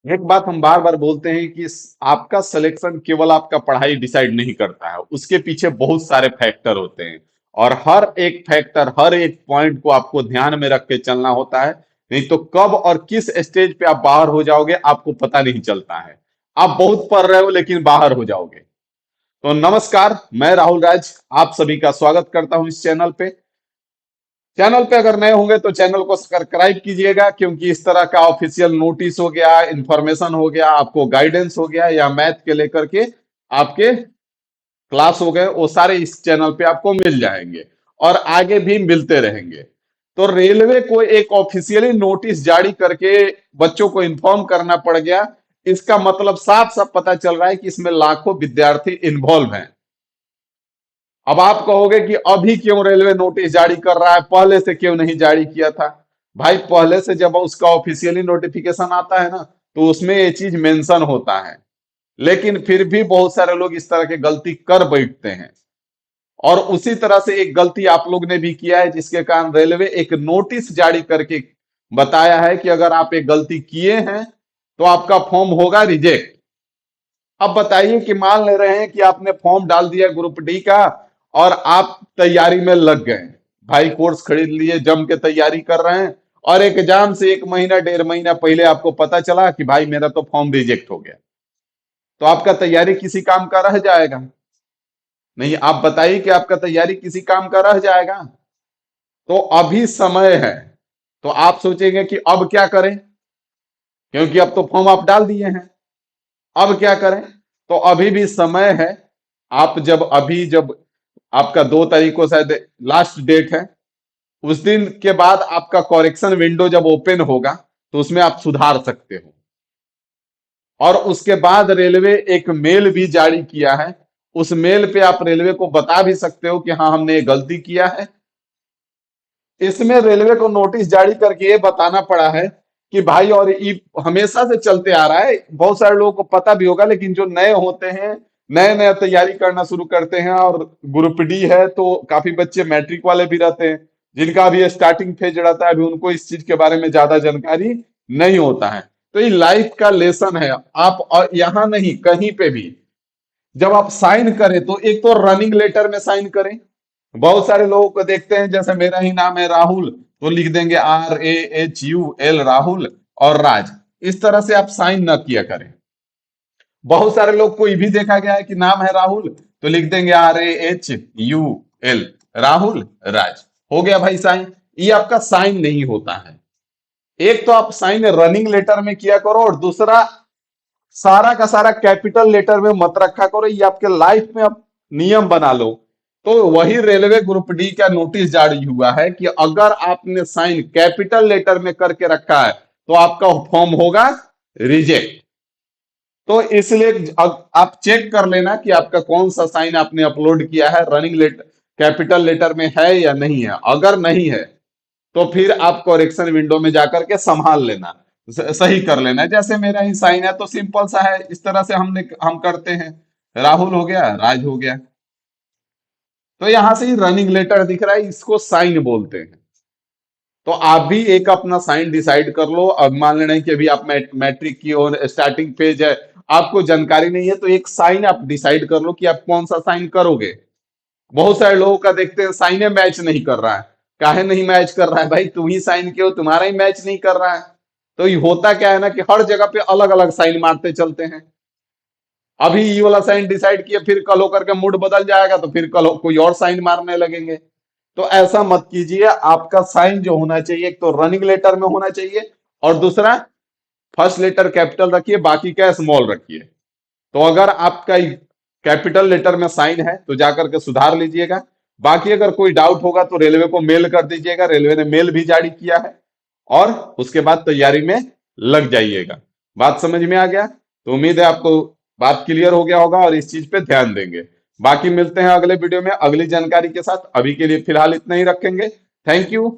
एक बात हम बार बार बोलते हैं कि आपका सिलेक्शन केवल आपका पढ़ाई डिसाइड नहीं करता है, उसके पीछे बहुत सारे फैक्टर होते हैं। और हर एक फैक्टर, हर एक पॉइंट को आपको ध्यान में रख के चलना होता है। नहीं तो कब और किस स्टेज पे आप बाहर हो जाओगे आपको पता नहीं चलता है। आप बहुत पढ़ रहे हो लेकिन बाहर हो जाओगे। तो नमस्कार, मैं राहुल राज आप सभी का स्वागत करता हूं इस चैनल पे। चैनल पे अगर नए होंगे तो चैनल को सब्सक्राइब कीजिएगा, क्योंकि इस तरह का ऑफिशियल नोटिस हो गया, इंफॉर्मेशन हो गया, आपको गाइडेंस हो गया, या मैथ के लेकर के आपके क्लास हो गए, वो सारे इस चैनल पे आपको मिल जाएंगे और आगे भी मिलते रहेंगे। तो रेलवे को एक ऑफिशियली नोटिस जारी करके बच्चों को इन्फॉर्म करना पड़ गया। इसका मतलब साफ साफ पता चल रहा है कि इसमें लाखों विद्यार्थी इन्वॉल्व हैं। अब आप कहोगे कि अभी क्यों रेलवे नोटिस जारी कर रहा है, पहले से क्यों नहीं जारी किया था। भाई, पहले से जब उसका ऑफिशियली नोटिफिकेशन आता है ना, तो उसमें ये चीज मेंशन होता है। लेकिन फिर भी बहुत सारे लोग इस तरह की गलती कर बैठते हैं। और उसी तरह से एक गलती आप लोग ने भी किया है, जिसके कारण रेलवे एक नोटिस जारी करके बताया है कि अगर आप एक गलती किए हैं तो आपका फॉर्म होगा रिजेक्ट। अब बताइए कि मान ले रहे हैं कि आपने फॉर्म डाल दिया ग्रुप डी का और आप तैयारी में लग गए। भाई, कोर्स खरीद लिए, जम के तैयारी कर रहे हैं, और एग्जाम से एक महीना डेढ़ महीना पहले आपको पता चला कि भाई मेरा तो फॉर्म रिजेक्ट हो गया। तो आपका तैयारी किसी काम का रह जाएगा? नहीं, आप बताइए कि आपका तैयारी किसी काम का रह जाएगा? तो अभी समय है। तो आप सोचेंगे कि अब क्या करें, क्योंकि अब तो फॉर्म आप डाल दिए हैं। अब क्या करें? तो अभी भी समय है। आप जब आपका 2 तारीख को शायद लास्ट डेट है, उस दिन के बाद आपका करेक्शन विंडो जब ओपन होगा तो उसमें आप सुधार सकते हो। और उसके बाद रेलवे एक मेल भी जारी किया है। उस मेल पे आप रेलवे को बता भी सकते हो कि हाँ, हमने ये गलती किया है। इसमें रेलवे को नोटिस जारी करके ये बताना पड़ा है कि भाई, और ये हमेशा से चलते आ रहा है, बहुत सारे लोगों को पता भी होगा, लेकिन जो नए होते हैं, नए नए तैयारी करना शुरू करते हैं, और ग्रुप डी है तो काफी बच्चे मैट्रिक वाले भी रहते हैं, जिनका अभी स्टार्टिंग फेज रहता है, अभी उनको इस चीज के बारे में ज्यादा जानकारी नहीं होता है। तो ये लाइफ का लेसन है। आप और यहाँ नहीं, कहीं पे भी जब आप साइन करें तो एक तो रनिंग लेटर में साइन करें। बहुत सारे लोगों को देखते हैं, जैसे मेरा ही नाम है राहुल, तो लिख देंगे RAHUL, राहुल, और राज। इस तरह से आप साइन न किया करें। बहुत सारे लोग को ये भी देखा गया है कि नाम है राहुल, तो लिख देंगे RAHUL, राहुल, राज। हो गया भाई साइन। ये आपका साइन नहीं होता है। एक तो आप साइन रनिंग लेटर में किया करो, और दूसरा सारा का सारा कैपिटल लेटर में मत रखा करो। ये आपके लाइफ में आप नियम बना लो। तो वही रेलवे ग्रुप डी का नोटिस जारी हुआ है कि अगर आपने साइन कैपिटल लेटर में करके रखा है तो आपका फॉर्म होगा रिजेक्ट। तो इसलिए आप चेक कर लेना कि आपका कौन सा साइन आपने अपलोड किया है, रनिंग लेटर कैपिटल लेटर में है या नहीं है। अगर नहीं है तो फिर आप करेक्शन विंडो में जाकर के संभाल लेना, सही कर लेना। जैसे मेरा ही साइन है तो सिंपल सा है, इस तरह से हम करते हैं। राहुल हो गया, राज हो गया। तो यहां से ही रनिंग लेटर दिख रहा है, इसको साइन बोलते हैं। तो आप भी एक अपना साइन डिसाइड कर लो। अब मान लेना है कि अभी आप मैट्रिक की और स्टार्टिंग पेज है, आपको जानकारी नहीं है, तो एक साइन आप डिसाइड कर लो कि आप कौन सा साइन करोगे। बहुत सारे लोगों का देखते हैं साइने मैच नहीं कर रहा है। काहे नहीं मैच कर रहा है? भाई, तुम ही साइन किए हो, तुम्हारा ही मैच नहीं कर रहा है। तो ये होता क्या है ना, कि हर जगह पे अलग अलग साइन मारते चलते हैं। अभी ये वाला साइन डिसाइड किया, फिर कल होकर के मूड बदल जाएगा तो फिर कल कोई और साइन मारने लगेंगे। तो ऐसा मत कीजिए। आपका साइन जो होना चाहिए, एक तो रनिंग लेटर में होना चाहिए, और दूसरा फर्स्ट लेटर कैपिटल रखिए, बाकी का स्मॉल रखिए। तो अगर आपका कैपिटल लेटर में साइन है तो जाकर के सुधार लीजिएगा। बाकी अगर कोई डाउट होगा तो रेलवे को मेल कर दीजिएगा, रेलवे ने मेल भी जारी किया है। और उसके बाद तैयारी में लग जाइएगा। बात समझ में आ गया? तो उम्मीद है आपको बात क्लियर हो गया होगा और इस चीज पे ध्यान देंगे। बाकी मिलते हैं अगले वीडियो में अगली जानकारी के साथ। अभी के लिए फिलहाल इतना ही रखेंगे। Thank you.